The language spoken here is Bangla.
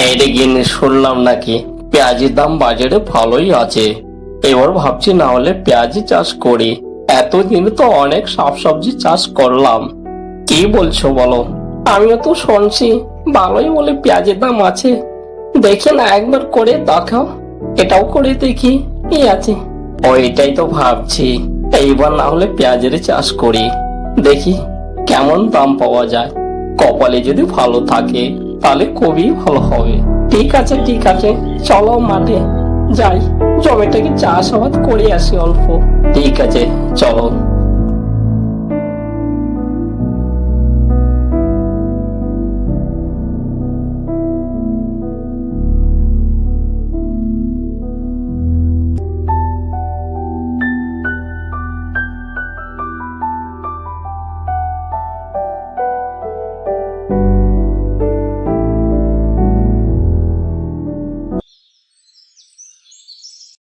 এই রে গিন্নি, শুনলাম নাকি পেঁয়াজের দাম বাজারে ভালোই আছে। এবার ভাবছি না হলে পেঁয়াজি চাষ করি। এতদিন তো অনেক শাকসবজি চাষ করলাম। কি বলছো বলো? আমিও তো শুনছি ভালোই বলে পেঁয়াজের দাম আছে। দেখি না একবার করে দেখাও, এটাও করে দেখি কি আছে। ওইটাই তো ভাবছি, এইবার না হলে পেঁয়াজের চাষ করি, দেখি কেমন দাম পাওয়া যায়। কপালে যদি ভালো থাকে তাহলে খুবই ভালো হবে। ঠিক আছে ঠিক আছে, চলো মাঠে যাই, জমিটাকে চাষাবাদ করে আসি অল্প। ঠিক আছে চলো।